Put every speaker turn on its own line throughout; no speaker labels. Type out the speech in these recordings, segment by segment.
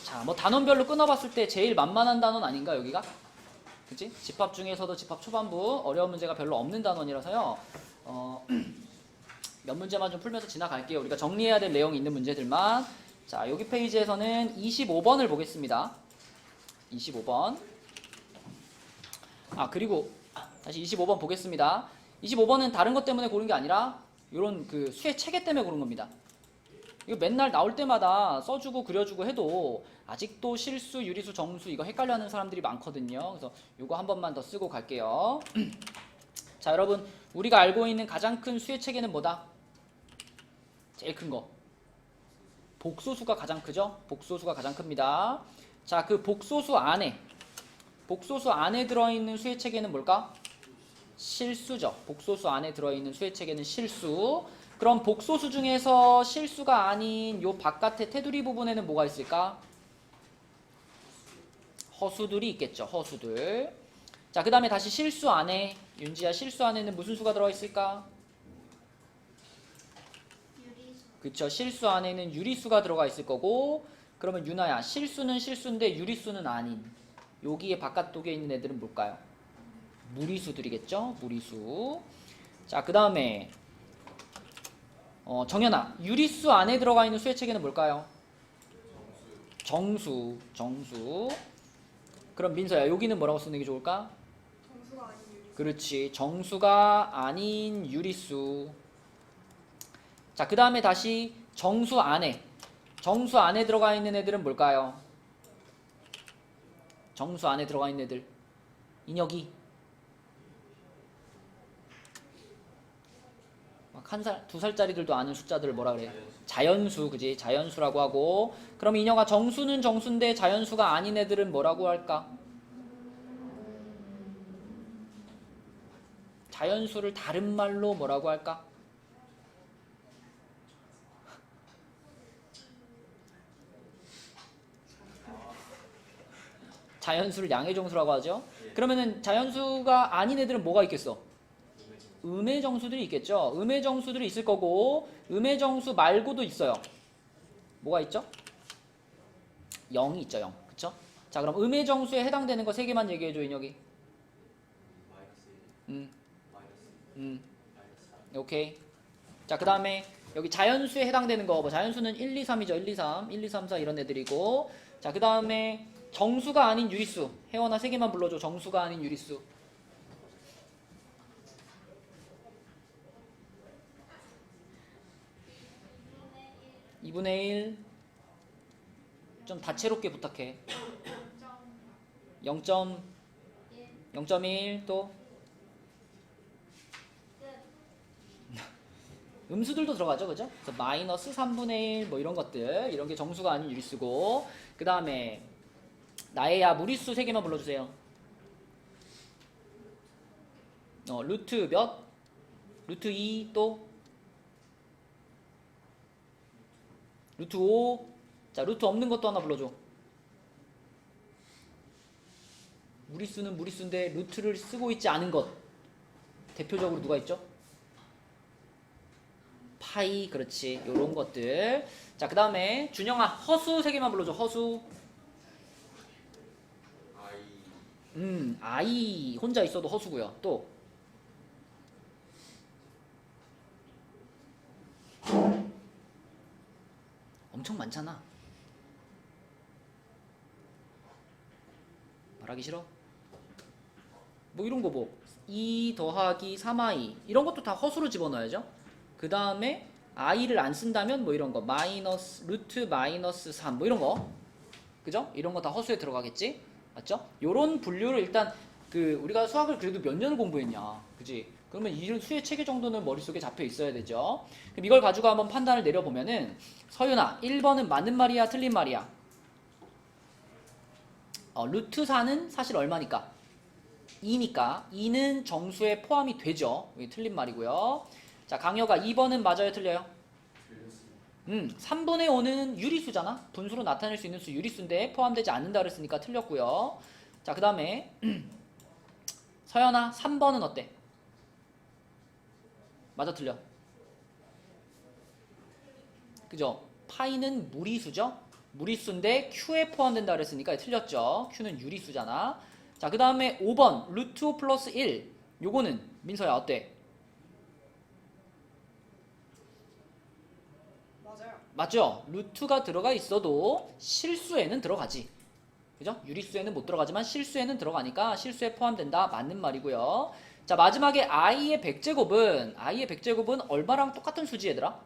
자, 뭐 단원별로 끊어봤을 때 제일 만만한 단원 아닌가 여기가? 그치? 집합 중에서도 집합 초반부 어려운 문제가 별로 없는 단원이라서요. 몇 문제만 좀 풀면서 지나갈게요. 우리가 정리해야 될 내용이 있는 문제들만. 자, 여기 페이지에서는 25번을 보겠습니다. 25번. 그리고 다시 25번 보겠습니다. 25번은 다른 것 때문에 고른 게 아니라 이런 그 수의 체계 때문에 고른 겁니다. 이거 맨날 나올 때마다 써주고 그려주고 해도 아직도 실수, 유리수, 정수 이거 헷갈려하는 사람들이 많거든요. 그래서 이거 한 번만 더 쓰고 갈게요. 자, 여러분 우리가 알고 있는 가장 큰 수의 체계는 뭐다? 제일 큰 거. 복소수가 가장 크죠? 복소수가 가장 큽니다. 자, 그 복소수 안에 들어있는 수의 체계는 뭘까? 실수죠. 복소수 안에 들어있는 수의 체계는 실수. 그럼 복소수 중에서 실수가 아닌 요 바깥의 테두리 부분에는 뭐가 있을까? 허수들이 있겠죠. 허수들. 자, 그 다음에 다시 실수 안에, 윤지야 실수 안에는 무슨 수가 들어가 있을까? 그쵸. 실수 안에는 유리수가 들어가 있을 거고, 그러면 윤아야 실수는 실수인데 유리수는 아닌 여기에 바깥쪽에 있는 애들은 뭘까요? 무리수들이겠죠. 무리수. 자, 그 다음에 정연아 유리수 안에 들어가 있는 수의 체계는 뭘까요? 정수. 그럼 민서야 여기는 뭐라고 쓰는 게 좋을까?
정수가 아닌 유리수.
그렇지. 정수가 아닌 유리수. 자, 그 다음에 다시 정수 안에 들어가 있는 애들은 뭘까요? 정수 안에 들어가 있는 애들. 인혁이. 막 1살, 2살짜리들도 아는 숫자들을 뭐라 그래? 자연수, 그지? 자연수라고 하고. 그럼 인혁아 정수는 정수인데 자연수가 아닌 애들은 뭐라고 할까? 자연수를 다른 말로 뭐라고 할까? 자연수를 양의정수라고 하죠. 그러면은 자연수가 아닌 애들은 뭐가 있겠어? 음의정수들이 있겠죠. 음의정수들이 있을 거고 음의정수 말고도 있어요. 뭐가 있죠? 0이 있죠. 0. 그쵸? 자, 그럼 음의정수에 해당되는 거 3개만 얘기해줘, 인혁이. 오케이. 자, 그 다음에 여기 자연수에 해당되는 거, 뭐 자연수는 1, 2, 3이죠. 1, 2, 3, 1, 2, 3, 4 이런 애들이고. 자, 그 다음에 정수가 아닌 유리수. 혜원아 3개만 불러줘. 정수가 아닌 유리수. (2분의 1) 좀 다채롭게 부탁해. 0.1 또 음수들도 들어가죠, 그죠? 그래서 마이너스 3분의 1 뭐 이런 것들, 이런 게 정수가 아닌 유리수고. 그 다음에 나애야 무리수 3개만 불러주세요. 루트 몇? 루트 2 또 루트 5. 자, 루트 없는 것도 하나 불러줘. 무리수는 무리수인데 루트를 쓰고 있지 않은 것. 대표적으로 누가 있죠? 파이. 그렇지. 요런 것들. 자, 그 다음에 준영아 허수 3개만 불러줘. 허수. 아이 혼자 있어도 허수고요. 또 엄청 많잖아. 말하기 싫어? 뭐 이런 거 뭐 2 더하기 3i 이런 것도 다 허수로 집어넣어야죠. 그 다음에 i를 안 쓴다면 뭐 이런 거 마이너스 루트 마이너스 3 뭐 이런 거, 그죠? 이런 거 다 허수에 들어가겠지? 맞죠? 요런 분류를 일단 그 우리가 수학을 그래도 몇 년을 공부했냐, 그지? 그러면 이런 수의 체계 정도는 머릿속에 잡혀 있어야 되죠. 그럼 이걸 가지고 한번 판단을 내려보면은 서윤아 1번은 맞는 말이야 틀린 말이야? 루트 4는 사실 얼마니까? 2니까 2는 정수에 포함이 되죠. 이게 틀린 말이고요. 자, 강혁아 2번은 맞아요 틀려요? 3분의 5는 유리수잖아. 분수로 나타낼 수 있는 수 유리수인데 포함되지 않는다 그랬으니까 틀렸고요. 자, 그 다음에 서연아 3번은 어때? 맞아 틀려? 그죠? 파이는 무리수죠? 무리수인데 Q에 포함된다 그랬으니까 틀렸죠. Q는 유리수잖아. 자, 그 다음에 5번 루트 5 플러스 1. 요거는 민서야 어때?
맞아요.
맞죠? 루트가 들어가 있어도 실수에는 들어가지. 그죠? 유리수에는 못 들어가지만 실수에는 들어가니까 실수에 포함된다. 맞는 말이고요. 자, 마지막에 i의 100제곱은 얼마랑 똑같은 수지 얘들아?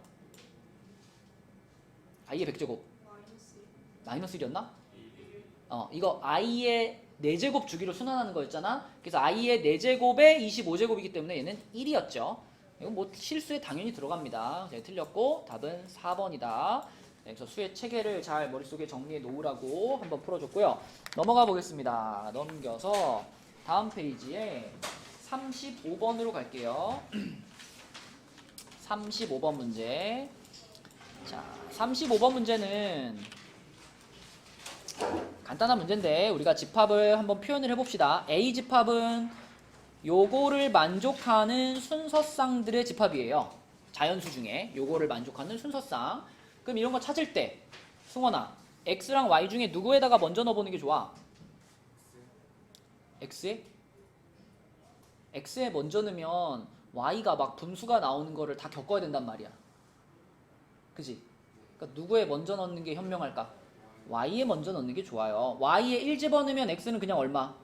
i의 100제곱
마이너스
마이너스 1이었나? 이거 i의 4제곱 주기로 순환하는 거였잖아. 그래서 i의 4제곱에 25제곱이기 때문에 얘는 1이었죠. 이건 뭐 실수에 당연히 들어갑니다. 제가 틀렸고 답은 4번이다. 그래서 수의 체계를 잘 머릿속에 정리해 놓으라고 한번 풀어줬고요. 넘어가 보겠습니다. 넘겨서 다음 페이지에 35번으로 갈게요. 35번 문제. 자, 35번 문제는 간단한 문제인데 우리가 집합을 한번 표현을 해봅시다. A 집합은 요거를 만족하는 순서쌍들의 집합이에요. 자연수 중에 요거를 만족하는 순서쌍. 그럼 이런 거 찾을 때 승원아, X랑 Y 중에 누구에다가 먼저 넣어보는 게 좋아? X에? X에 먼저 넣으면 Y가 막 분수가 나오는 거를 다 겪어야 된단 말이야. 그지? 그러니까 누구에 먼저 넣는 게 현명할까? Y에 먼저 넣는 게 좋아요. Y에 1 집어넣으면 X는 그냥 얼마?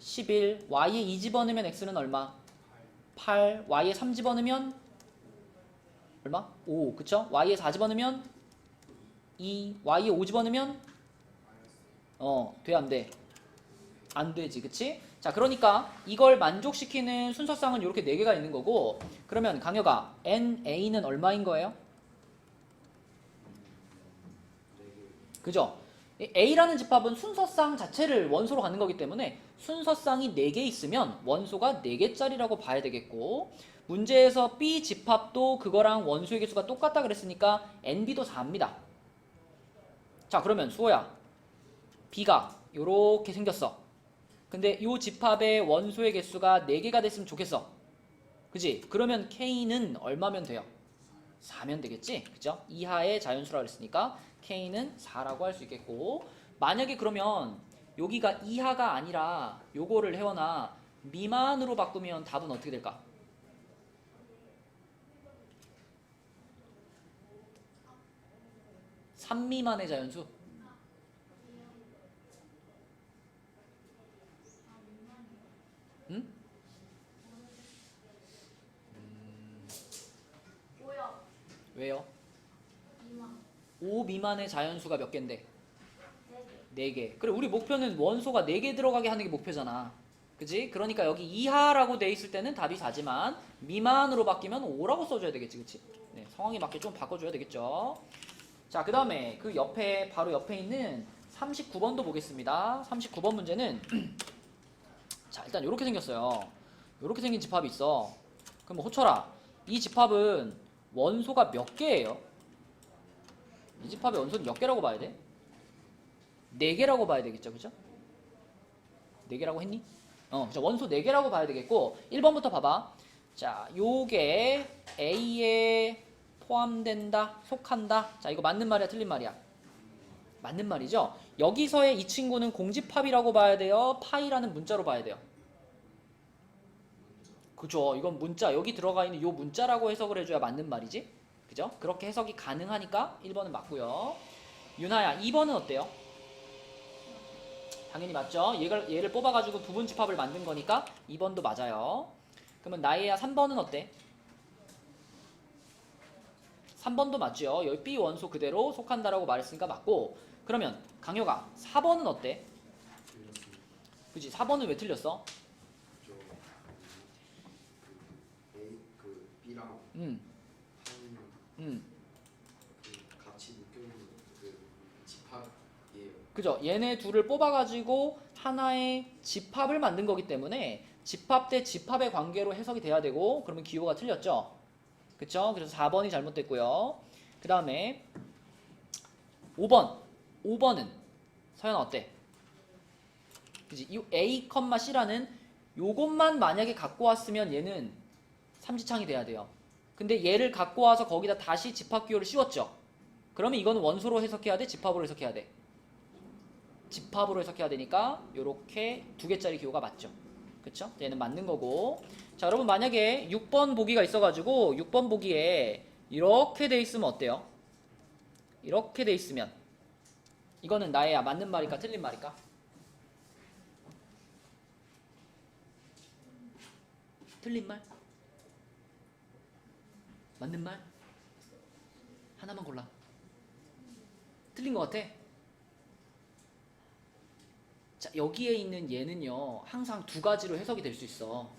11. Y에 2 집어넣으면 X는 얼마? 8. Y에 3 집어넣으면 얼마? 5. 그쵸? Y에 4 집어넣으면 2. Y에 5 집어넣으면 돼, 안 돼? 안 되지, 그치? 자, 그러니까 이걸 만족시키는 순서쌍은 이렇게 4개가 있는 거고, 그러면 강혁아, NA는 얼마인 거예요? 그죠? A라는 집합은 순서쌍 자체를 원소로 갖는 거기 때문에 순서쌍이 4개 있으면 원소가 4개짜리라고 봐야 되겠고, 문제에서 B 집합도 그거랑 원소의 개수가 똑같다 그랬으니까 NB도 4입니다. 자, 그러면 수호야, B가 요렇게 생겼어. 근데 이 집합의 원소의 개수가 4개가 됐으면 좋겠어. 그지? 그러면 K는 얼마면 돼요? 4면 되겠지? 그죠? 이하의 자연수라고 그랬으니까 K는 4라고 할 수 있겠고, 만약에 그러면 여기가 이하가 아니라 요거를 해거나 미만으로 바꾸면 답은 어떻게 될까? 3 미만의 자연수? 응?
뭐야?
왜요?
이만
5 미만의 자연수가 몇 개인데?
4개
4개. 그래, 우리 목표는 원소가 4개 들어가게 하는 게 목표잖아. 그지? 그러니까 여기 이하라고 돼 있을 때는 답이 4지만 미만으로 바뀌면 5라고 써줘야 되겠지. 그치? 네, 상황에 맞게 좀 바꿔줘야 되겠죠. 자, 그 다음에 그 옆에, 바로 옆에 있는 39번도 보겠습니다. 39번 문제는 자, 일단 이렇게 생겼어요. 이렇게 생긴 집합이 있어. 그럼 호철아, 이 집합은 원소가 몇 개예요? 이 집합의 원소는 몇 개라고 봐야 돼? 4개라고 봐야 되겠죠, 그죠? 4개라고 했니? 그죠. 원소 4개라고 봐야 되겠고, 1번부터 봐봐. 자, 요게 A에 포함된다, 속한다. 자, 이거 맞는 말이야, 틀린 말이야? 맞는 말이죠? 여기서의 이 친구는 공집합이라고 봐야 돼요? 파이라는 문자로 봐야 돼요? 그죠. 이건 문자, 여기 들어가 있는 요 문자라고 해석을 해줘야 맞는 말이지? 그죠? 그렇게 해석이 가능하니까 1번은 맞고요. 유나야, 2번은 어때요? 당연히 맞죠? 얘를 뽑아가지고 부분 집합을 만든 거니까 2번도 맞아요. 그러면 나이야 3번은 어때? 3번도 맞죠? 여기 B 원소 그대로 속한다라고 말했으니까 맞고, 그러면 강효가 4번은 어때? 그지? 4번은 왜 틀렸어?
B랑
음,
파이는 같이 묶여있는 그 집합이에요.
그죠? 얘네 둘을 뽑아가지고 하나의 집합을 만든 거기 때문에 집합 대 집합의 관계로 해석이 돼야 되고, 그러면 기호가 틀렸죠? 그쵸? 그래서 4번이 잘못됐고요. 그 다음에 5번은 서연아 어때? 그지? 이 A, C라는 요것만 만약에 갖고 왔으면 얘는 삼지창이 돼야 돼요. 근데 얘를 갖고 와서 거기다 다시 집합 기호를 씌웠죠. 그러면 이거는 원소로 해석해야 돼? 집합으로 해석해야 돼? 집합으로 해석해야 되니까 요렇게 2개짜리 기호가 맞죠. 그쵸? 얘는 맞는 거고. 자, 여러분 만약에 6번 보기가 있어가지고 6번 보기에 이렇게 돼 있으면 어때요? 이렇게 돼 있으면 이거는 나의 맞는 말일까 틀린 말일까? 틀린 말? 맞는 말? 하나만 골라. 틀린 것 같아? 자, 여기에 있는 얘는요 항상 2가지로 해석이 될 수 있어.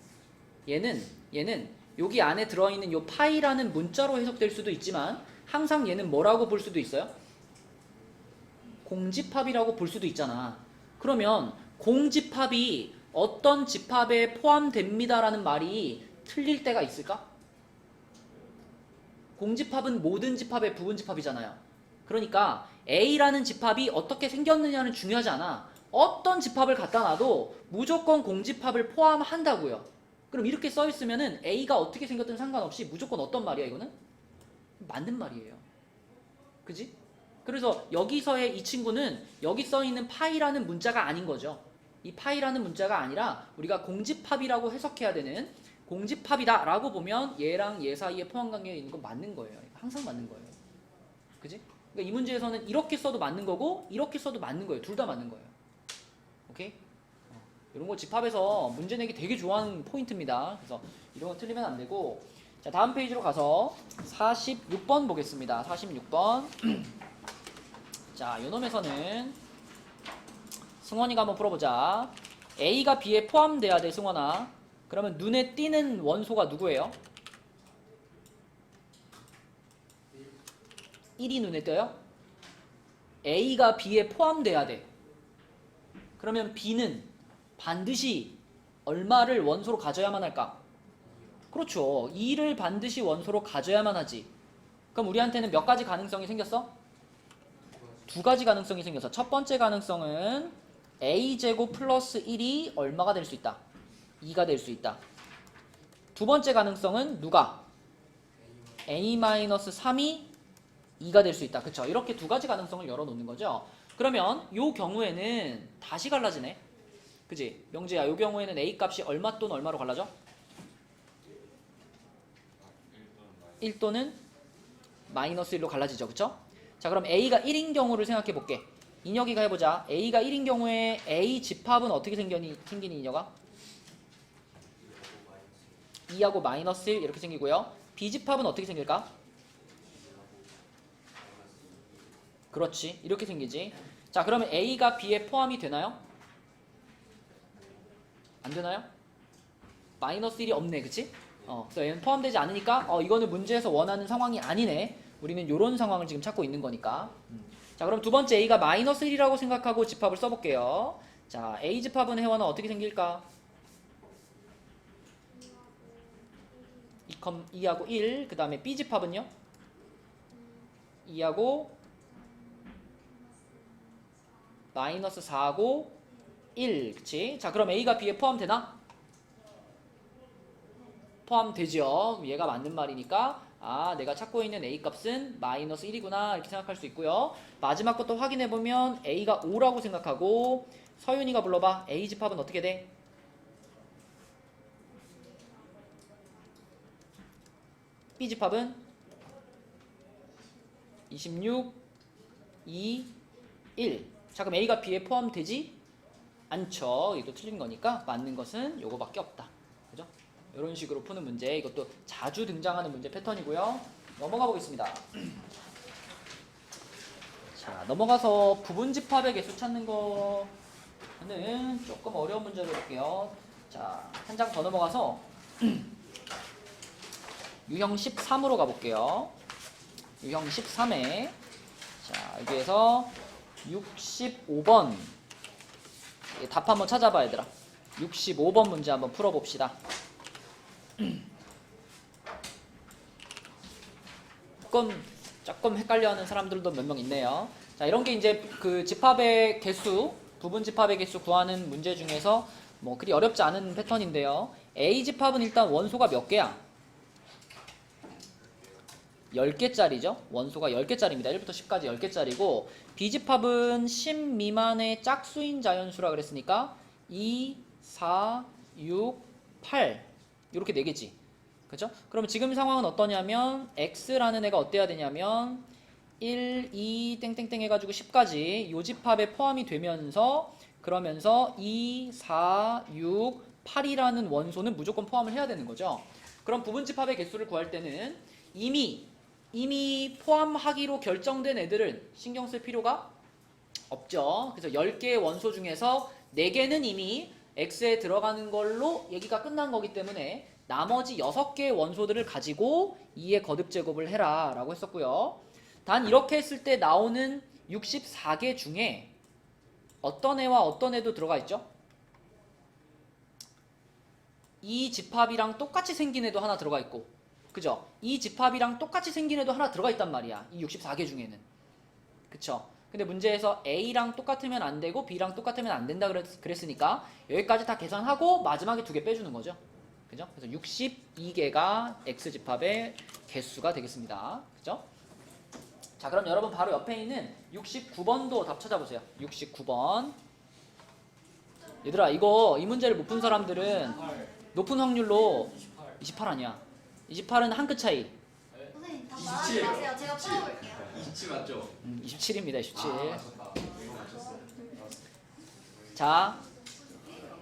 얘는 여기 안에 들어있는 요 파이라는 문자로 해석될 수도 있지만 항상 얘는 뭐라고 볼 수도 있어요? 공집합이라고 볼 수도 있잖아. 그러면 공집합이 어떤 집합에 포함됩니다라는 말이 틀릴 때가 있을까? 공집합은 모든 집합의 부분집합이잖아요. 그러니까 A라는 집합이 어떻게 생겼느냐는 중요하지 않아. 어떤 집합을 갖다 놔도 무조건 공집합을 포함한다고요. 그럼 이렇게 써 있으면은 A가 어떻게 생겼든 상관없이 무조건 어떤 말이야 이거는? 맞는 말이에요. 그지? 그래서 여기서의 이 친구는 여기 써 있는 파이라는 문자가 아닌 거죠. 이 파이라는 문자가 아니라 우리가 공집합이라고 해석해야 되는 공집합이다 라고 보면 얘랑 얘 사이에 포함관계가 있는 건 맞는 거예요. 항상 맞는 거예요. 그지? 그러니까 이 문제에서는 이렇게 써도 맞는 거고 이렇게 써도 맞는 거예요. 둘 다 맞는 거예요. 오케이? 이런 거 집합에서 문제 내기 되게 좋아하는 포인트입니다. 그래서 이런 거 틀리면 안 되고. 자, 다음 페이지로 가서 46번 보겠습니다. 46번. 자, 요 놈에서는 승원이가 한번 풀어보자. A가 B에 포함돼야 돼, 승원아. 그러면 눈에 띄는 원소가 누구예요? 1이 눈에 띄어요? A가 B에 포함돼야 돼. 그러면 B는 반드시 얼마를 원소로 가져야만 할까? 그렇죠. 2를 반드시 원소로 가져야만 하지. 그럼 우리한테는 몇 가지 가능성이 생겼어? 2가지 가능성이 생겼어. 첫 번째 가능성은 A제곱 플러스 1이 얼마가 될 수 있다? 2가 될 수 있다. 두 번째 가능성은 누가? A-3이 2가 될 수 있다. 그쵸? 이렇게 2가지 가능성을 열어놓는 거죠. 그러면 요 경우에는 다시 갈라지네. 그지? 명재야, 요 경우에는 A 값이 얼마 또는 얼마로 갈라져? 1 또는 마이너스 1로 갈라지죠. 그쵸? 자, 그럼 A가 1인 경우를 생각해 볼게. 인혁이가 해보자. A가 1인 경우에 A 집합은 어떻게 생기니 인혁아? 2하고 마이너스 1 이렇게 생기고요. B 집합은 어떻게 생길까? 그렇지. 이렇게 생기지. 자, 그러면 A가 B에 포함이 되나요? 안 되나요? 마이너스 1이 없네. 그치? 그래서 얘는 포함되지 않으니까 이거는 문제에서 원하는 상황이 아니네. 우리는 이런 상황을 지금 찾고 있는 거니까. 자, 그럼 두 번째 A가 마이너스 1이라고 생각하고 집합을 써볼게요. 자, A 집합은 혜원아 어떻게 생길까? 2하고 1. 그 다음에 B 집합은요? 2하고 마이너스 4하고 1. 그치? 자, 그럼 A가 B에 포함되나? 포함되죠. 얘가 맞는 말이니까 내가 찾고 있는 A 값은 마이너스 1이구나 이렇게 생각할 수 있고요. 마지막 것도 확인해보면 A가 5라고 생각하고 서윤이가 불러봐. A 집합은 어떻게 돼? B 집합은 26, 2, 1. 자, 그럼 A가 B에 포함되지 않죠. 이것도 틀린 거니까 맞는 것은 요거밖에 없다. 그죠? 이런 식으로 푸는 문제, 이것도 자주 등장하는 문제 패턴이고요. 넘어가 보겠습니다. 자, 넘어가서 부분집합의 개수 찾는 거는 조금 어려운 문제로 볼게요. 자, 한 장 더 넘어가서 유형 13으로 가볼게요. 유형 13에 자, 여기에서 65번 답 한번 찾아봐 얘들아. 65번 문제 한번 풀어봅시다. 조금 헷갈려하는 사람들도 몇 명 있네요. 자, 이런 게 이제 그 집합의 개수, 부분 집합의 개수 구하는 문제 중에서 뭐 그리 어렵지 않은 패턴인데요. A 집합은 일단 원소가 몇 개야? 10개짜리죠. 원소가 10개짜리입니다. 1부터 10까지 10개짜리고 B집합은 10 미만의 짝수인 자연수라 그랬으니까 2, 4, 6, 8 이렇게 4개지. 그죠? 그럼 지금 상황은 어떠냐면 X라는 애가 어때야 되냐면 1, 2, 땡땡땡 해가지고 10까지 요 집합에 포함이 되면서 그러면서 2, 4, 6, 8이라는 원소는 무조건 포함을 해야 되는 거죠. 그럼 부분집합의 개수를 구할 때는 이미 포함하기로 결정된 애들은 신경 쓸 필요가 없죠. 그래서 10개의 원소 중에서 4개는 이미 X에 들어가는 걸로 얘기가 끝난 거기 때문에 나머지 6개의 원소들을 가지고 2의 거듭 제곱을 해라 라고 했었고요. 단 이렇게 했을 때 나오는 64개 중에 어떤 애와 어떤 애도 들어가 있죠? 이 집합이랑 똑같이 생긴 애도 하나 들어가 있고, 그죠? 이 집합이랑 똑같이 생긴 애도 하나 들어가 있단 말이야. 이 64개 중에는. 그쵸? 근데 문제에서 A랑 똑같으면 안 되고 B랑 똑같으면 안 된다 그랬으니까 여기까지 다 계산하고 마지막에 2개 빼주는 거죠. 그죠? 그래서 62개가 X집합의 개수가 되겠습니다. 그죠? 자, 그럼 여러분 바로 옆에 있는 69번도 답 찾아보세요. 69번. 얘들아, 이 문제를 못 푼 사람들은 높은 확률로 28 아니야. 28은 한 끗 차이.
선생님 다 말하지 마세요. 제가 풀어볼게요.
27 맞죠?
27입니다. 27.
맞췄다. 이거 맞췄어요.
자,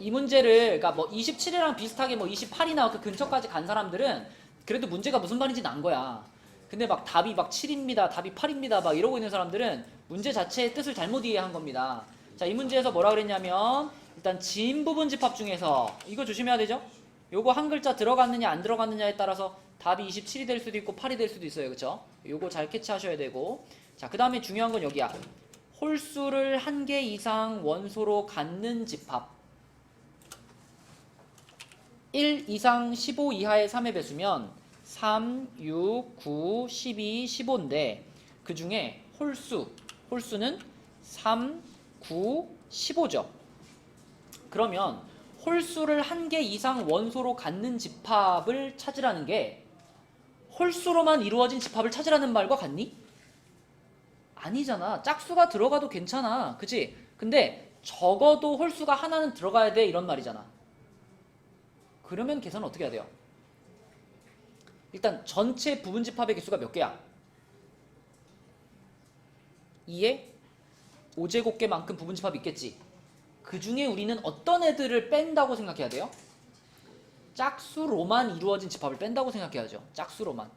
이 문제를 그러니까 뭐 27이랑 비슷하게 뭐 28이나 그 근처까지 간 사람들은 그래도 문제가 무슨 말인지 난 거야. 근데 막 답이 막 7입니다. 답이 8입니다. 막 이러고 있는 사람들은 문제 자체의 뜻을 잘못 이해한 겁니다. 자, 이 문제에서 뭐라 그랬냐면 일단 진 부분 집합 중에서 이거 조심해야 되죠? 요거 한 글자 들어갔느냐 안 들어갔느냐에 따라서 답이 27이 될 수도 있고 8이 될 수도 있어요. 그쵸? 요거 잘 캐치하셔야 되고. 자, 그 다음에 중요한 건 여기야. 홀수를 1개 이상 원소로 갖는 집합. 1 이상 15 이하의 3의 배수면 3, 6, 9, 12, 15인데 그 중에 홀수는 3, 9, 15죠. 그러면 홀수를 1개 이상 원소로 갖는 집합을 찾으라는 게 홀수로만 이루어진 집합을 찾으라는 말과 같니? 아니잖아. 짝수가 들어가도 괜찮아. 그치? 근데 적어도 홀수가 하나는 들어가야 돼 이런 말이잖아. 그러면 계산은 어떻게 해야 돼요? 일단 전체 부분 집합의 개수가 몇 개야? 2의 5제곱개만큼 부분 집합이 있겠지. 그 중에 우리는 어떤 애들을 뺀다고 생각해야 돼요? 짝수로만 이루어진 집합을 뺀다고 생각해야죠. 짝수로만.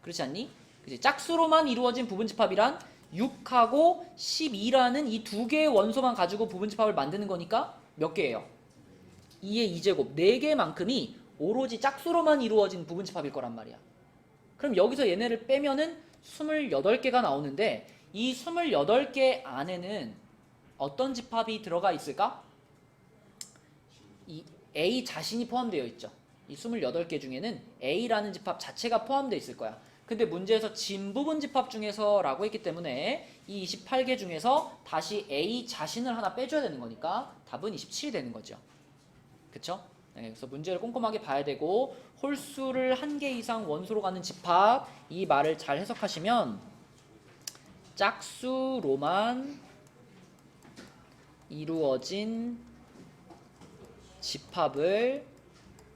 그렇지 않니? 그치? 짝수로만 이루어진 부분 집합이란 6하고 12라는 이 2개의 원소만 가지고 부분 집합을 만드는 거니까 몇 개예요? 2의 2제곱, 4개만큼이 오로지 짝수로만 이루어진 부분 집합일 거란 말이야. 그럼 여기서 얘네를 빼면은 28개가 나오는데 이 28개 안에는 어떤 집합이 들어가 있을까? 이 A 자신이 포함되어 있죠. 이 28개 중에는 A라는 집합 자체가 포함되어 있을 거야. 근데 문제에서 진 부분 집합 중에서 라고 했기 때문에 이 28개 중에서 다시 A 자신을 하나 빼줘야 되는 거니까 답은 27이 되는 거죠. 그쵸? 네, 그래서 문제를 꼼꼼하게 봐야 되고 홀수를 1개 이상 원소로 가는 집합 이 말을 잘 해석하시면 짝수로만 이루어진 집합을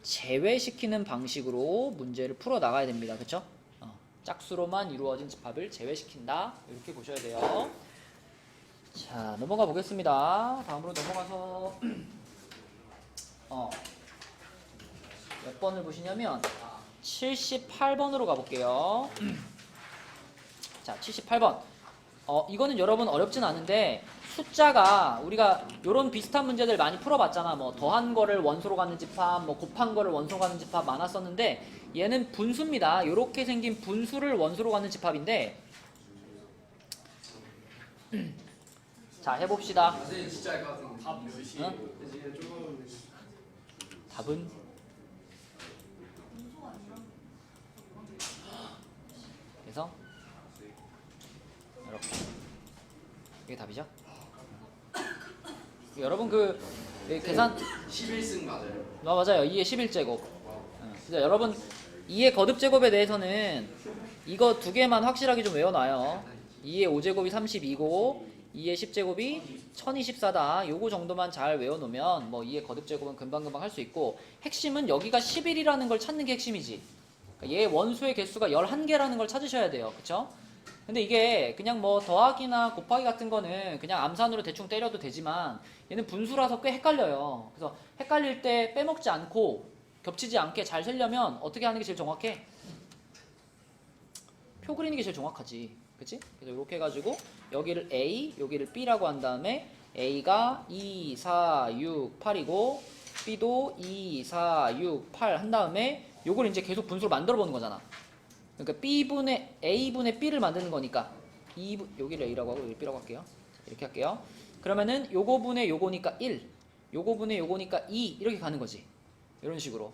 제외시키는 방식으로 문제를 풀어 나가야 됩니다. 그쵸? 짝수로만 이루어진 집합을 제외시킨다. 이렇게 보셔야 돼요. 자, 넘어가 보겠습니다. 다음으로 넘어가서 몇 번을 보시냐면 78번으로 가볼게요. 자, 78번. 이거는 여러분 어렵진 않은데 숫자가 우리가 요런 비슷한 문제들 많이 풀어봤잖아. 뭐 더한 거를 원소로 갖는 집합, 뭐 곱한 거를 원소로 갖는 집합 많았었는데 얘는 분수입니다. 요렇게 생긴 분수를 원소로 갖는 집합인데 자, 해봅시다.
선생님 진짜 알 것 같은데 답 몇이?
응?
이제 조금
답은 그래서 이렇게 이게 답이죠? 여러분 그 계산
11승 맞아요.
맞아요. 2의 11제곱. 그래서 여러분 2의 거듭 제곱에 대해서는 이거 두 개만 확실하게 좀 외워놔요. 2의 5제곱이 32고 2의 10제곱이 1024다. 요거 정도만 잘 외워놓으면 뭐 2의 거듭제곱은 금방금방 할 수 있고, 핵심은 여기가 11이라는 걸 찾는 게 핵심이지. 그러니까 얘 원소의 개수가 11개라는 걸 찾으셔야 돼요. 그쵸? 근데 이게 그냥 뭐 더하기나 곱하기 같은 거는 그냥 암산으로 대충 때려도 되지만 얘는 분수라서 꽤 헷갈려요. 그래서 헷갈릴 때 빼먹지 않고 겹치지 않게 잘 세려면 어떻게 하는 게 제일 정확해? 표 그리는 게 제일 정확하지. 그치? 그래서 이렇게 해가지고 여기를 A, 여기를 B라고 한 다음에 A가 2, 4, 6, 8이고 B도 2, 4, 6, 8 한 다음에 요걸 이제 계속 분수로 만들어 보는 거잖아. 그러니까 B분의 A분의 B를 만드는 거니까 여기를 A라고 하고 여기를 B라고 할게요. 이렇게 할게요. 그러면은 요거분의 요거니까 1, 요거분의 요거니까 2 이렇게 가는 거지. 이런 식으로.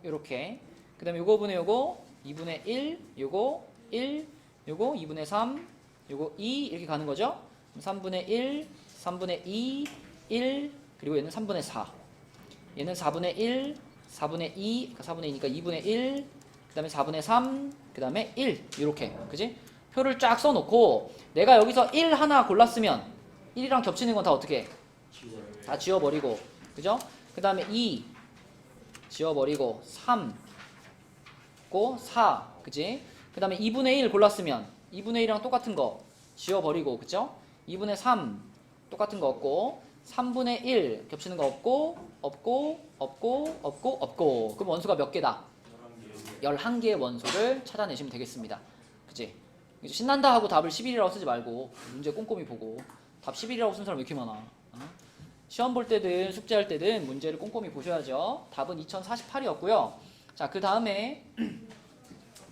이렇게. 그 다음에 요거분의 요거 2분의 1, 요거 1, 요거 2분의 3, 요거 2 이렇게 가는 거죠. 3분의 1, 3분의 2, 1, 그리고 얘는 3분의 4. 얘는 4분의 1, 4분의 2, 그러니까 4분의 2니까 2분의 1, 그 다음에 4분의 3, 그 다음에 1 이렇게. 그지? 표를 쫙 써놓고 내가 여기서 1 하나 골랐으면 1이랑 겹치는 건 다 어떻게 해? 다 지워버리고. 그죠? 그 다음에 2 지워버리고 3 고 4. 그지? 그 다음에 2분의 1 골랐으면 2분의 1이랑 똑같은 거 지워버리고. 그죠? 2분의 3 똑같은 거 없고 3분의 1 겹치는 거 없고. 그럼 원소가 몇 개다? 11개의 원소를 찾아내시면 되겠습니다. 그치? 신난다 하고 답을 11이라고 쓰지 말고 문제 꼼꼼히 보고. 답 11이라고 쓴 사람 왜 이렇게 많아? 어? 시험 볼 때든 숙제할 때든 문제를 꼼꼼히 보셔야죠. 답은 2048이었고요. 자, 그 다음에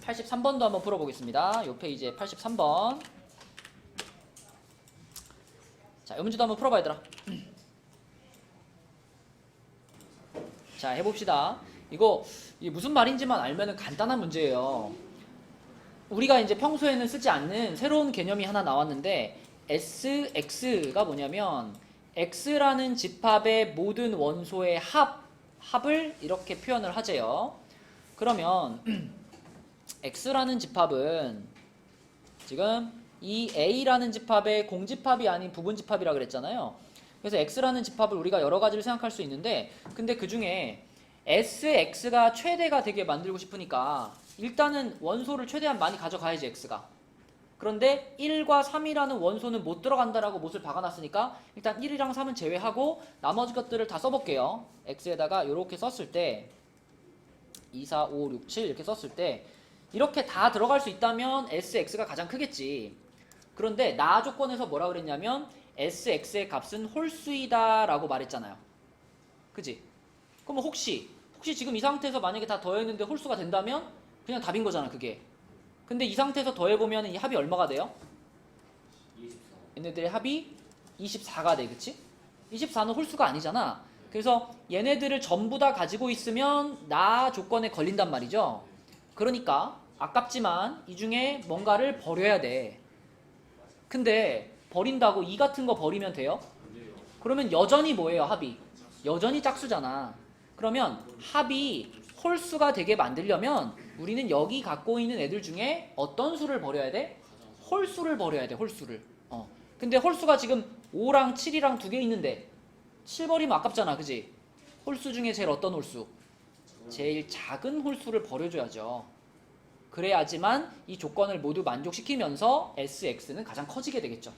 83번도 한번 풀어보겠습니다. 요 페이지에 83번. 자, 이 문제도 한번 풀어봐 얘들아. 자, 해봅시다. 이게 무슨 말인지만 알면은 간단한 문제예요. 우리가 이제 평소에는 쓰지 않는 새로운 개념이 하나 나왔는데 SX가 뭐냐면 X라는 집합의 모든 원소의 합을 이렇게 표현을 하재요. 그러면 X라는 집합은 지금 이 A라는 집합의 공집합이 아닌 부분집합이라 그랬잖아요. 그래서 X라는 집합을 우리가 여러 가지를 생각할 수 있는데, 근데 그 중에 SX가 최대가 되게 만들고 싶으니까 일단은 원소를 최대한 많이 가져가야지 X가. 그런데 1과 3이라는 원소는 못 들어간다라고 못을 박아놨으니까 일단 1이랑 3은 제외하고 나머지 것들을 다 써볼게요. X에다가 이렇게 썼을 때 2, 4, 5, 6, 7 이렇게 썼을 때 이렇게 다 들어갈 수 있다면 SX가 가장 크겠지. 그런데 나 조건에서 뭐라 그랬냐면 SX의 값은 홀수이다 라고 말했잖아요. 그지? 그럼 혹시 지금 이 상태에서 만약에 다 더했는데 홀수가 된다면 그냥 답인 거잖아 그게. 근데 이 상태에서 더해보면 이 합이 얼마가 돼요?
24.
얘네들의 합이 24가 돼. 그치? 24는 홀수가 아니잖아. 그래서 얘네들을 전부 다 가지고 있으면 나 조건에 걸린단 말이죠. 그러니까 아깝지만 이 중에 뭔가를 버려야 돼. 근데 버린다고 이 같은 거 버리면 돼요? 그러면 여전히 뭐예요 합이? 여전히 짝수잖아. 그러면 합이 홀수가 되게 만들려면 우리는 여기 갖고 있는 애들 중에 어떤 수를 버려야 돼? 홀수를 버려야 돼. 홀수를. 근데 홀수가 지금 5랑 7이랑 2개 있는데 7 버리면 아깝잖아. 그지? 홀수 중에 제일 어떤 홀수? 제일 작은 홀수를 버려줘야죠. 그래야지만 이 조건을 모두 만족시키면서 SX는 가장 커지게 되겠죠.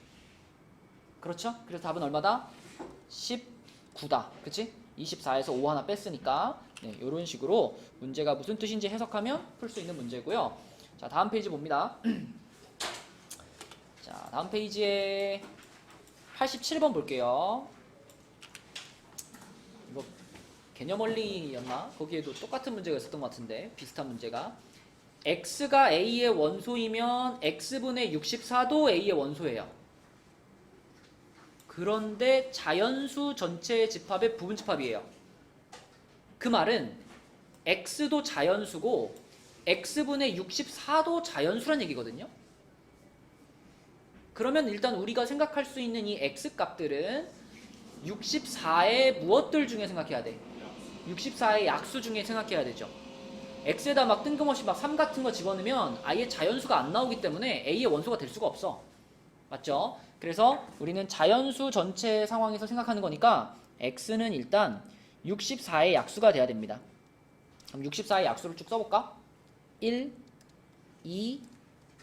그렇죠? 그래서 답은 얼마다? 19다. 그치? 24에서 5 하나 뺐으니까. 네, 이런 식으로 문제가 무슨 뜻인지 해석하면 풀 수 있는 문제고요. 자, 다음 페이지 봅니다. 자, 다음 페이지에 87번 볼게요. 이거 개념 원리였나? 거기에도 똑같은 문제가 있었던 것 같은데 비슷한 문제가 X가 A의 원소이면 X분의 64도 A의 원소예요. 그런데 자연수 전체의 집합의 부분집합이에요. 그 말은 X도 자연수고 X분의 64도 자연수란 얘기거든요. 그러면 일단 우리가 생각할 수 있는 이 X값들은 64의 무엇들 중에 생각해야 돼? 64의 약수 중에 생각해야 되죠. x에다 막 뜬금없이 막 3 같은 거 집어넣으면 아예 자연수가 안 나오기 때문에 a의 원소가 될 수가 없어. 맞죠? 그래서 우리는 자연수 전체 상황에서 생각하는 거니까 x는 일단 64의 약수가 돼야 됩니다. 그럼 64의 약수를 쭉 써볼까? 1, 2,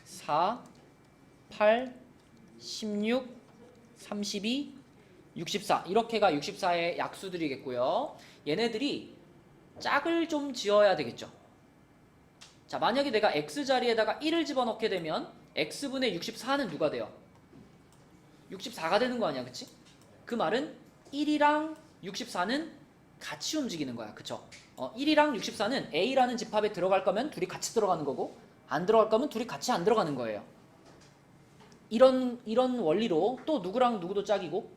4, 8, 16, 32, 64 이렇게가 64의 약수들이겠고요. 얘네들이 짝을 좀 지어야 되겠죠. 자, 만약에 내가 x자리에다가 1을 집어넣게 되면 x분의 64는 누가 돼요? 64가 되는 거 아니야, 그치? 그 말은 1이랑 64는 같이 움직이는 거야, 그쵸? 1이랑 64는 a라는 집합에 들어갈 거면 둘이 같이 들어가는 거고 안 들어갈 거면 둘이 같이 안 들어가는 거예요. 이런 원리로 또 누구랑 누구도 짝이고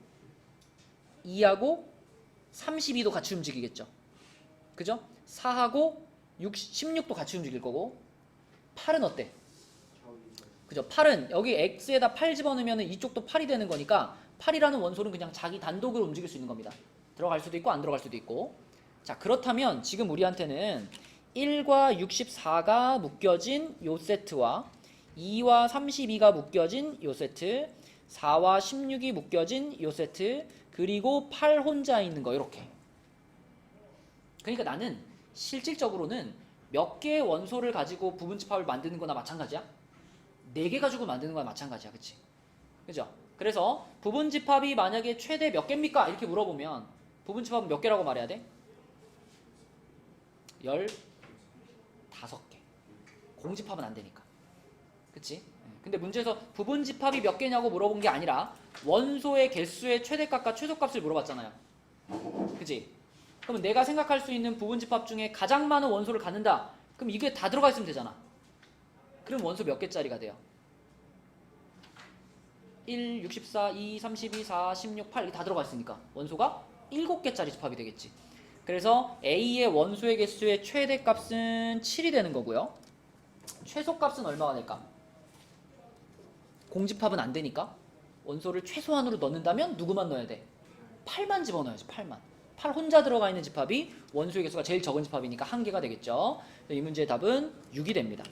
2하고 32도 같이 움직이겠죠. 그죠? 4하고 16도 같이 움직일 거고 8은 어때? 그죠? 8은 여기 x에다 8 집어넣으면 이쪽도 8이 되는 거니까 8이라는 원소는 그냥 자기 단독으로 움직일 수 있는 겁니다. 들어갈 수도 있고 안 들어갈 수도 있고. 자, 그렇다면 지금 우리한테는 1과 64가 묶여진 요 세트와 2와 32가 묶여진 요 세트, 4와 16이 묶여진 요 세트, 그리고 8 혼자 있는 거 이렇게. 그러니까 나는 실질적으로는 몇 개의 원소를 가지고 부분집합을 만드는 거나 마찬가지야. 4개 가지고 만드는 거나 마찬가지야. 그치? 그죠? 그래서 부분집합이 만약에 최대 몇 개입니까? 이렇게 물어보면 부분집합은 몇 개라고 말해야 돼? 15개. 공집합은 안 되니까. 그치? 근데 문제에서 부분집합이 몇 개냐고 물어본 게 아니라 원소의 개수의 최대값과 최소값을 물어봤잖아요. 그치? 그러면 내가 생각할 수 있는 부분집합 중에 가장 많은 원소를 갖는다. 그럼 이게 다 들어가 있으면 되잖아. 그럼 원소 몇 개짜리가 돼요? 1, 64, 2, 32, 4, 16, 8 이게 다 들어가 있으니까 원소가 7개짜리 집합이 되겠지. 그래서 A의 원소의 개수의 최대값은 7이 되는 거고요. 최소값은 얼마가 될까? 공집합은 안 되니까 원소를 최소한으로 넣는다면 누구만 넣어야 돼? 8만 집어넣어야지. 8만. 8 혼자 들어가 있는 집합이 원소의 개수가 제일 적은 집합이니까 1개가 되겠죠. 이 문제의 답은 6이 됩니다.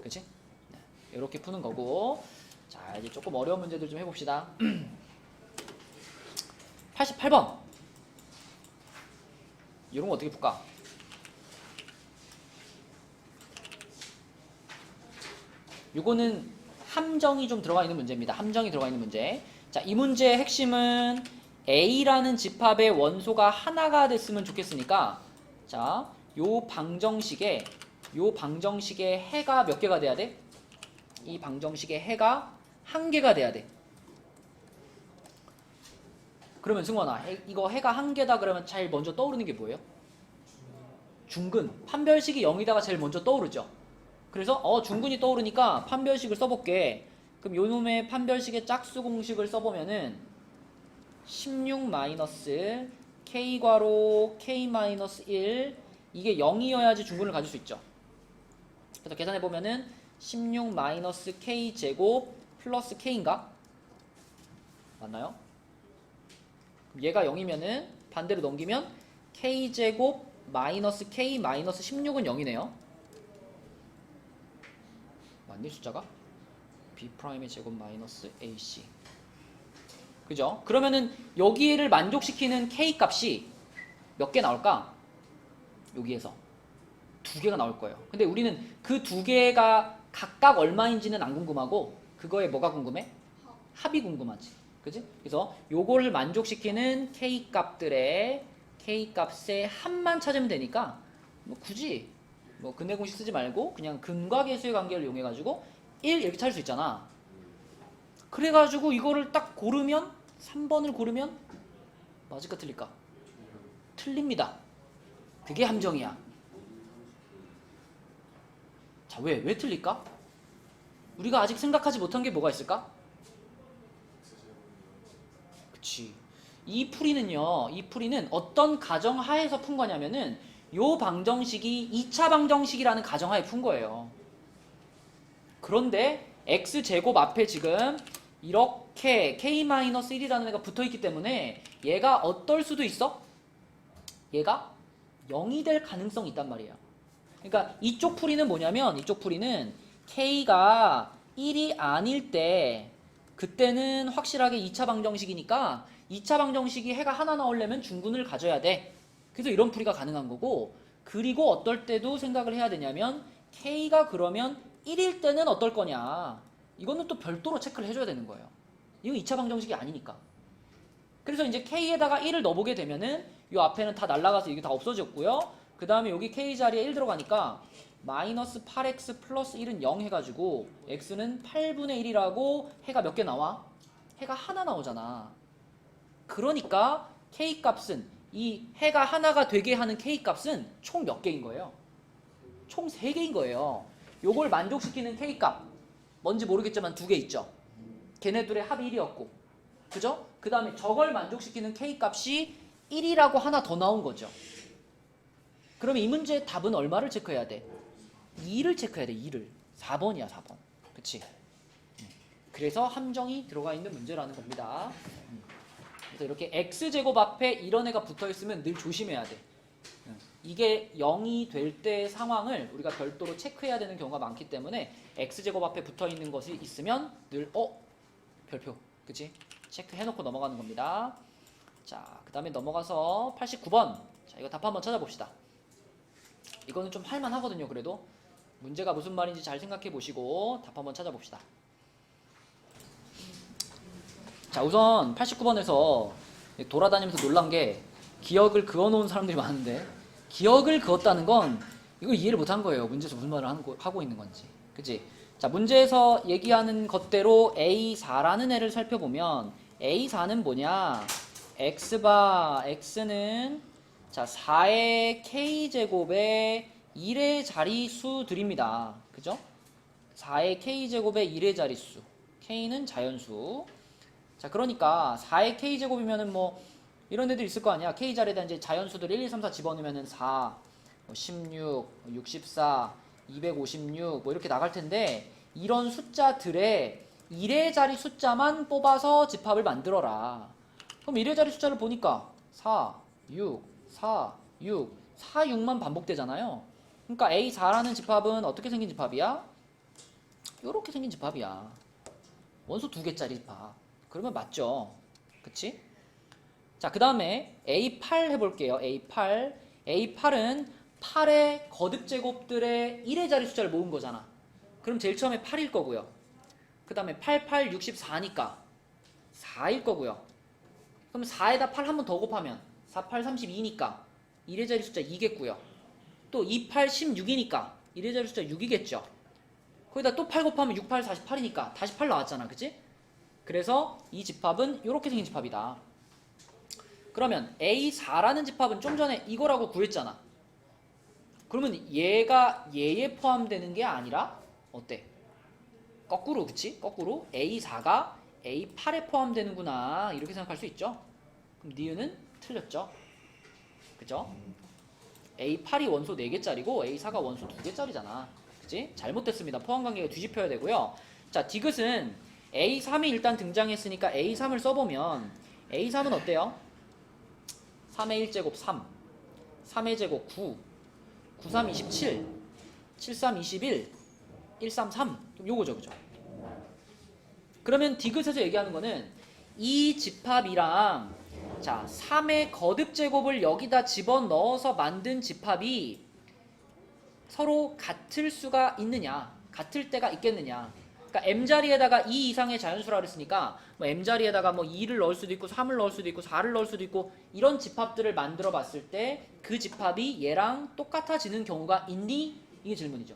그치? 네, 이렇게 푸는 거고. 자, 이제 조금 어려운 문제들 좀 해봅시다. 88번. 이런 거 어떻게 풀까? 요거는 함정이 좀 들어가 있는 문제입니다. 함정이 들어가 있는 문제. 자, 이 문제의 핵심은 A라는 집합의 원소가 하나가 됐으면 좋겠으니까, 자, 요 방정식에 해가 몇 개가 돼야 돼? 이 방정식의 해가 1개가 돼야 돼. 그러면 승원아, 이거 해가 1개다 그러면 제일 먼저 떠오르는 게 뭐예요? 중근. 판별식이 0이다가 제일 먼저 떠오르죠. 그래서 중근이 떠오르니까 판별식을 써볼게. 그럼 요 놈의 판별식의 짝수 공식을 써보면은 16 K괄호 K-1 이게 0이어야지 중근을 가질 수 있죠. 그래서 계산해보면은 16 K제곱 플러스 K인가? 맞나요? 얘가 0이면은 반대로 넘기면 K제곱 마이너스 K 마이너스 16은 0이네요. 맞니 숫자가? B'의 제곱 마이너스 AC. 그죠? 그러면은 여기를 만족시키는 K 값이 몇 개 나올까? 여기에서 2개가 나올 거예요. 근데 우리는 그 2개가 각각 얼마인지는 안 궁금하고 그거에 뭐가 궁금해? 합이 궁금하지. 그지? 그래서 요거를 만족시키는 K 값들의 K 값의 합만 찾으면 되니까 뭐 굳이 뭐 근해 공식 쓰지 말고 그냥 근과 계수의 관계를 이용해 가지고 1 이렇게 찾을 수 있잖아. 그래 가지고 이거를 딱 고르면 3번을 고르면 맞을까 틀릴까? 틀립니다. 그게 함정이야. 자, 왜 틀릴까? 우리가 아직 생각하지 못한 게 뭐가 있을까? 그치. 이 풀이는 어떤 가정하에서 푼 거냐면은 요 방정식이 2차 방정식이라는 가정하에 푼 거예요. 그런데 x제곱 앞에 지금 이렇게 k-1이라는 애가 붙어있기 때문에 얘가 어떨 수도 있어? 얘가 0이 될 가능성이 있단 말이에요. 그러니까 이쪽 풀이는 뭐냐면 이쪽 풀이는 K가 1이 아닐 때 그때는 확실하게 2차 방정식이니까 2차 방정식이 해가 하나 나오려면 중근을 가져야 돼. 그래서 이런 풀이가 가능한 거고 그리고 어떨 때도 생각을 해야 되냐면 K가 그러면 1일 때는 어떨 거냐. 이거는 또 별도로 체크를 해줘야 되는 거예요. 이건 2차 방정식이 아니니까. 그래서 이제 K에다가 1을 넣어보게 되면은 이 앞에는 다 날라가서 이게 다 없어졌고요. 그 다음에 여기 K 자리에 1 들어가니까 마이너스 8x 플러스 1은 0 해가지고 x는 8분의 1이라고 해가 몇 개 나와? 해가 하나 나오잖아. 그러니까 K 값은 이 해가 하나가 되게 하는 K 값은 총 몇 개인 거예요? 총 3개인 거예요. 요걸 만족시키는 K 값 뭔지 모르겠지만 2개 있죠. 걔네들의 합이 1이었고 그죠? 그 다음에 저걸 만족시키는 K 값이 1이라고 하나 더 나온 거죠. 그러면 이 문제의 답은 얼마를 체크해야 돼? 2를 체크해야 돼. 2를. 4번이야 4번. 그치? 그래서 함정이 들어가 있는 문제라는 겁니다. 그래서 이렇게 x제곱 앞에 이런 애가 붙어있으면 늘 조심해야 돼. 이게 0이 될 때 상황을 우리가 별도로 체크해야 되는 경우가 많기 때문에 x제곱 앞에 붙어있는 것이 있으면 늘 별표. 그치? 체크해놓고 넘어가는 겁니다. 자, 그 다음에 넘어가서 89번. 자, 이거 답 한번 찾아봅시다. 이거는 좀 할만하거든요. 그래도 문제가 무슨 말인지 잘 생각해 보시고 답 한번 찾아봅시다. 자, 우선 89번에서 돌아다니면서 놀란 게 기억을 그어놓은 사람들이 많은데 기억을 그었다는 건 이걸 이해를 못한 거예요. 문제에서 무슨 말을 하고 있는 건지. 그치? 자, 문제에서 얘기하는 것대로 A4라는 애를 살펴보면 A4는 뭐냐? x는 자 4의 k제곱의 1의 자리수들입니다. 그죠? 4의 k제곱의 1의 자리수. k는 자연수. 자, 그러니까 4의 k제곱이면은 뭐 이런 애들 있을 거 아니야. k 자리에다 이제 자연수들 1, 2, 3, 4 집어넣으면은 4, 16, 64, 256 뭐 이렇게 나갈 텐데 이런 숫자들의 1의 자리 숫자만 뽑아서 집합을 만들어라. 그럼 1의 자리 숫자를 보니까 4, 6, 4, 6, 4, 6만 반복되잖아요. 그러니까 A4라는 집합은 어떻게 생긴 집합이야? 요렇게 생긴 집합이야. 원소 2개짜리 집합. 그러면 맞죠? 그치? 자, 그 다음에 A8 해볼게요. A8. A8은 8의 거듭제곱들의 1의 자리 숫자를 모은 거잖아. 그럼 제일 처음에 8일 거고요. 그 다음에 8, 8, 64니까 4일 거고요. 그럼 4에다 8 한 번 더 곱하면 4, 8, 32니까 1의 자리 숫자 2겠고요. 또 2, 8, 16이니까 1의 자리 숫자 6이겠죠. 거기다 또 8 곱하면 6, 8, 48이니까 다시 8 나왔잖아. 그치? 그래서 이 집합은 이렇게 생긴 집합이다. 그러면 A4라는 집합은 좀 전에 이거라고 구했잖아. 그러면 얘가 얘에 포함되는 게 아니라 어때? 거꾸로, 그치? 거꾸로 A4가 A8에 포함되는구나 이렇게 생각할 수 있죠. 그럼 니은은 틀렸죠. 그죠? A8이 원소 4개짜리고 A4가 원소 2개짜리잖아. 그치? 잘못됐습니다. 포함관계가 뒤집혀야 되고요. 자, 디귿은 A3이 일단 등장했으니까 A3을 써보면 A3은 어때요? 3의 1제곱 3, 3의 제곱 9, 9, 3, 27, 7, 3, 21, 1, 3, 3 요거죠. 그죠? 그러면 디귿에서 얘기하는 거는 이 집합이랑 자 3의 거듭제곱을 여기다 집어넣어서 만든 집합이 서로 같을 수가 있느냐, 같을 때가 있겠느냐. 그러니까 m자리에다가 2 이상의 자연수라 그랬으니까 뭐 m자리에다가 뭐 2를 넣을 수도 있고 3을 넣을 수도 있고 4를 넣을 수도 있고 이런 집합들을 만들어 봤을 때 그 집합이 얘랑 똑같아지는 경우가 있니? 이게 질문이죠.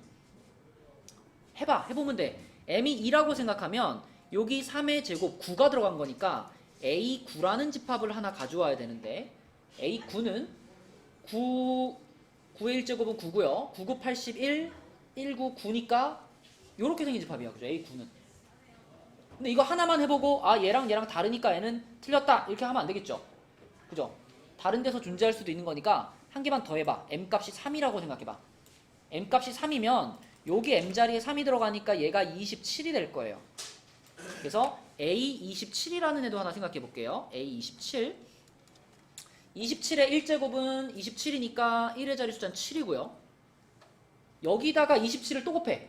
해보면 돼. m이 2라고 생각하면 여기 3의 제곱 9가 들어간 거니까 A9라는 집합을 하나 가져와야 되는데 A9는 9의 1제곱은 9고요. 9, 9, 81, 19, 9니까 요렇게 생긴 집합이야. 그죠? A9는. 근데 이거 하나만 해보고 얘랑 다르니까 얘는 틀렸다 이렇게 하면 안 되겠죠. 그죠? 다른 데서 존재할 수도 있는 거니까 한 개만 더 해봐. m값이 3이라고 생각해봐. m값이 3이면 여기 m자리에 3이 들어가니까 얘가 27이 될 거예요. 그래서 A27이라는 애도 하나 생각해 볼게요. A27. 27의 1제곱은 27이니까 1의 자리 숫자는 7이고요. 여기다가 27을 또 곱해.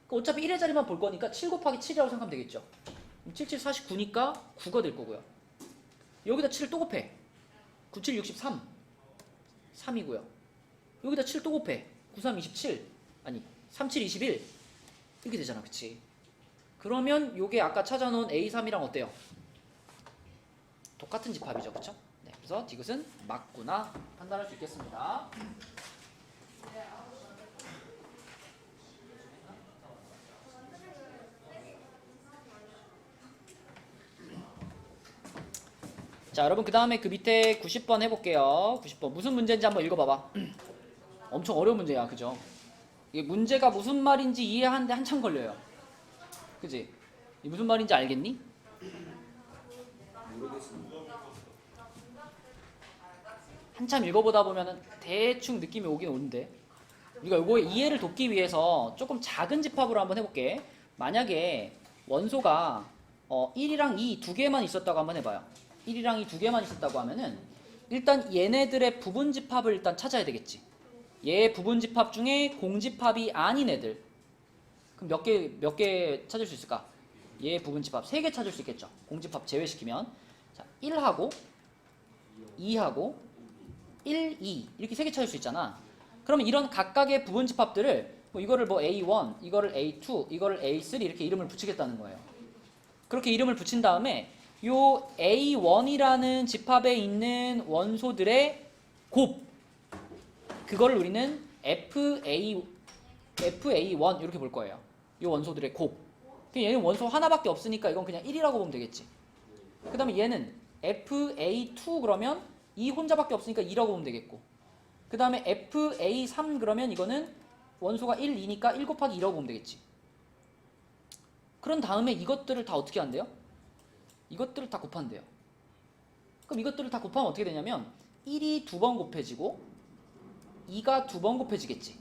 어차피 1의 자리만 볼 거니까 7 곱하기 7이라고 생각하면 되겠죠. 77 49니까 9가 될 거고요. 여기다 7을 또 곱해. 97 63 3이고요. 여기다 7 또 곱해. 93 27 아니 37 21 이렇게 되잖아. 그치? 그러면 요게 아까 찾아놓은 A3이랑 어때요? 똑같은 집합이죠. 그쵸? 네, 그래서 디귿은 맞구나 판단할 수 있겠습니다. 자, 여러분 그 다음에 그 밑에 90번 해볼게요. 90번 무슨 문제인지 한번 읽어봐봐. 엄청 어려운 문제야, 그죠? 이게 문제가 무슨 말인지 이해하는데 한참 걸려요. 그지? 이게 무슨 말인지 알겠니?
모르겠습니다.
한참 읽어보다 보면은 대충 느낌이 오긴 오는데 우리가 요거의 이해를 돕기 위해서 조금 작은 집합으로 한번 해볼게. 만약에 원소가 1이랑 2 두 개만 있었다고 한번 해봐요. 1이랑 2 두 개만 있었다고 하면은 일단 얘네들의 부분 집합을 일단 찾아야 되겠지. 얘 부분 집합 중에 공집합이 아닌 애들. 그럼 몇 개 찾을 수 있을까? 얘 부분 집합 3개 찾을 수 있겠죠. 공집합 제외시키면. 자, 1하고 2하고 1, 2 이렇게 3개 찾을 수 있잖아. 그러면 이런 각각의 부분 집합들을 이거를 A1, 이거를 A2, 이거를 A3 이렇게 이름을 붙이겠다는 거예요. 그렇게 이름을 붙인 다음에 요 A1이라는 집합에 있는 원소들의 곱 그거를 우리는 FA1 이렇게 볼 거예요. 요 원소들의 곱. 얘는 원소 하나밖에 없으니까 이건 그냥 1이라고 보면 되겠지. 그 다음에 얘는 FA2 그러면 2 혼자밖에 없으니까 2라고 보면 되겠고. 그 다음에 FA3 그러면 이거는 원소가 1, 2니까 1 곱하기 2라고 보면 되겠지. 그런 다음에 이것들을 다 어떻게 한대요? 이것들을 다 곱한대요. 그럼 이것들을 다 곱하면 어떻게 되냐면 1이 2번 곱해지고 2가 2번 곱해지겠지.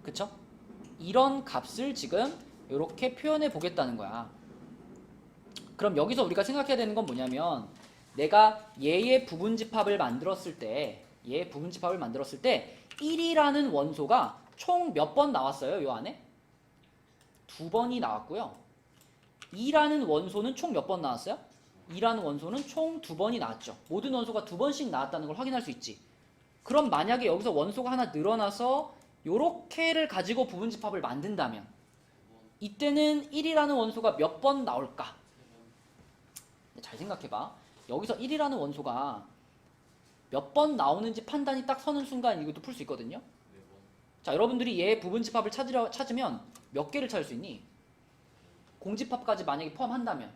그쵸? 이런 값을 지금 이렇게 표현해 보겠다는 거야. 그럼 여기서 우리가 생각해야 되는 건 뭐냐면 내가 얘의 부분집합을 만들었을 때 1이라는 원소가 총 몇 번 나왔어요? 요 안에? 2번이 나왔고요. 2라는 원소는 총 몇 번 나왔어요? 2라는 원소는 총 2번이 나왔죠. 모든 원소가 2번씩 나왔다는 걸 확인할 수 있지. 그럼 만약에 여기서 원소가 하나 늘어나서 요렇게를 가지고 부분집합을 만든다면 이때는 1이라는 원소가 몇 번 나올까? 잘 생각해봐. 여기서 1이라는 원소가 몇 번 나오는지 판단이 딱 서는 순간 이것도 풀 수 있거든요. 자, 여러분들이 얘 부분집합을 찾으면 몇 개를 찾을 수 있니? 공집합까지 만약에 포함한다면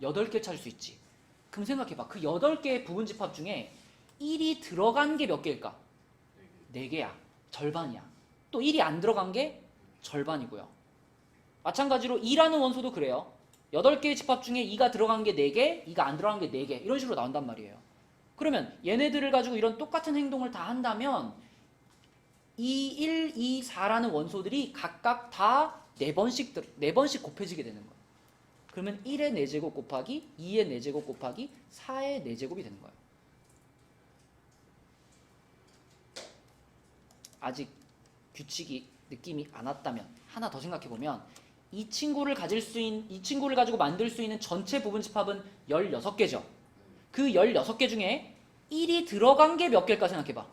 8개 찾을 수 있지. 그럼 생각해봐. 그 8개의 부분집합 중에 1이 들어간 게 몇 개일까? 4개야. 절반이야. 또 1이 안 들어간 게 절반이고요. 마찬가지로 2라는 원소도 그래요. 8개의 집합 중에 2가 들어간 게 4개, 2가 안 들어간 게 4개 이런 식으로 나온단 말이에요. 그러면 얘네들을 가지고 이런 똑같은 행동을 다 한다면 2, 1, 2, 4라는 원소들이 각각 다 4번씩 곱해지게 되는 거예요. 그러면 1의 4제곱 곱하기 2의 4제곱 곱하기 4의 4제곱이 되는 거예요. 아직 규칙이 느낌이 안 왔다면 하나 더 생각해보면 이 친구를 가지고 만들 수 있는 전체 부분집합은 16개죠. 그 16개 중에 1이 들어간 게 몇 개일까 생각해봐.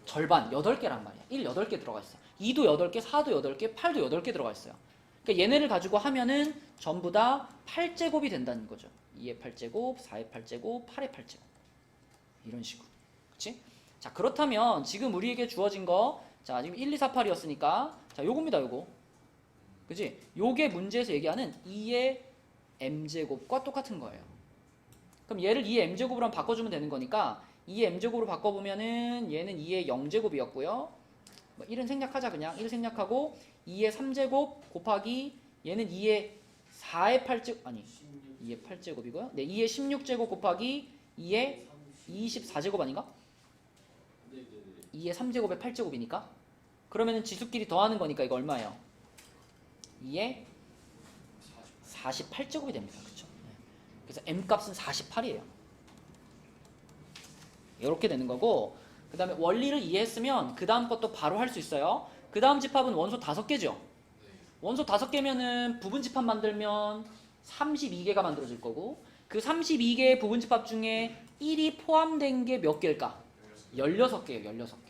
절반, 8개란 말이야. 1, 8개 들어가 있어. 2도 8개, 4도 8개, 8도 8개 들어가 있어요. 그러니까 얘네를 가지고 하면은 전부 다 8제곱이 된다는 거죠. 2의 8제곱, 4의 8제곱, 8의 8제곱. 이런 식으로. 그치? 자, 그렇다면 지금 우리에게 주어진 거, 자, 지금 1, 2, 4, 8이었으니까, 자, 요겁니다, 요거. 그치? 요게 문제에서 얘기하는 2의 m제곱과 똑같은 거예요. 그럼 얘를 2의 m제곱으로 한번 바꿔주면 되는 거니까 2의 m제곱으로 바꿔보면은 얘는 2의 0제곱이었고요. 1은 생략하자 그냥. 1 생략하고 2의 3제곱 곱하기 얘는 2의 4의 8제곱 아니 2의 8제곱이고요. 네, 2의 16제곱 곱하기 2의 24제곱 아닌가? 2의 3제곱의 8제곱이니까. 그러면은 지수끼리 더하는 거니까 이거 얼마예요? 2의 48제곱이 됩니다. 그렇죠? 그래서 m값은 48이에요. 이렇게 되는 거고, 그 다음에 원리를 이해했으면 그 다음 것도 바로 할 수 있어요. 그 다음 집합은 원소 5개죠. 원소 5개면은 부분 집합 만들면 32개가 만들어질 거고 그 32개의 부분 집합 중에 1이 포함된 게 몇 개일까? 16개예요. 16개.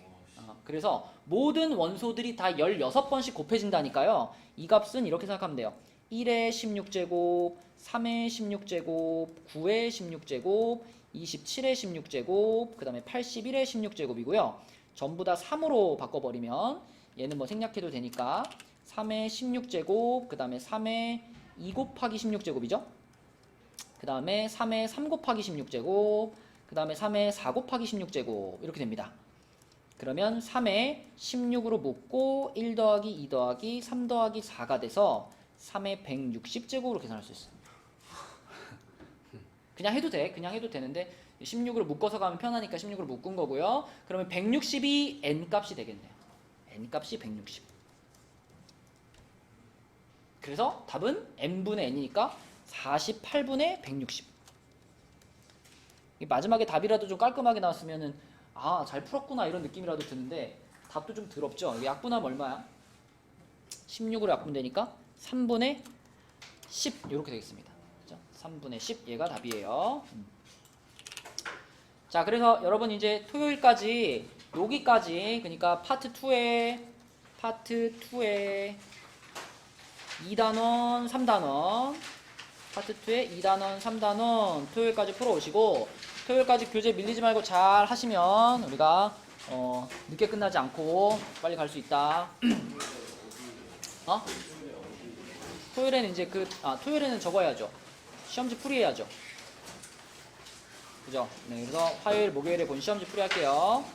그래서 모든 원소들이 다 16번씩 곱해진다니까요. 이 값은 이렇게 생각하면 돼요. 1의 16제곱, 3의 16제곱, 9의 16제곱, 27의 16제곱, 그 다음에 81의 16제곱이고요. 전부 다 3으로 바꿔버리면 얘는 뭐 생략해도 되니까 3의 16제곱, 그 다음에 3의 2 곱하기 16제곱이죠. 그 다음에 3의 3 곱하기 16제곱, 그 다음에 3의 4 곱하기 16제곱 이렇게 됩니다. 그러면 3에 16으로 묶고 1 더하기 2 더하기 3 더하기 4가 돼서 3의 160제곱으로 계산할 수 있어요. 그냥 해도 돼. 그냥 해도 되는데 16으로 묶어서 가면 편하니까 16으로 묶은 거고요. 그러면 160이 n값이 되겠네요. n값이 160. 그래서 답은 n분의 n이니까 48분의 160. 마지막에 답이라도 좀 깔끔하게 나왔으면은 아, 잘 풀었구나 이런 느낌이라도 드는데 답도 좀 더럽죠. 약분하면 얼마야? 16으로 약분되니까 3분의 10 이렇게 되겠습니다. 그죠? 3분의 10 얘가 답이에요. 자, 그래서 여러분 이제 토요일까지 여기까지 그러니까 파트 2에 2단원, 3단원 파트 2에 2단원, 3단원 토요일까지 풀어오시고 토요일까지 교재 밀리지 말고 잘 하시면 우리가 늦게 끝나지 않고 빨리 갈 수 있다. 토요일에는 이제 토요일에는 저거 해야죠. 시험지 풀이 해야죠. 그죠? 네, 그래서 화요일, 목요일에 본 시험지 풀이 할게요.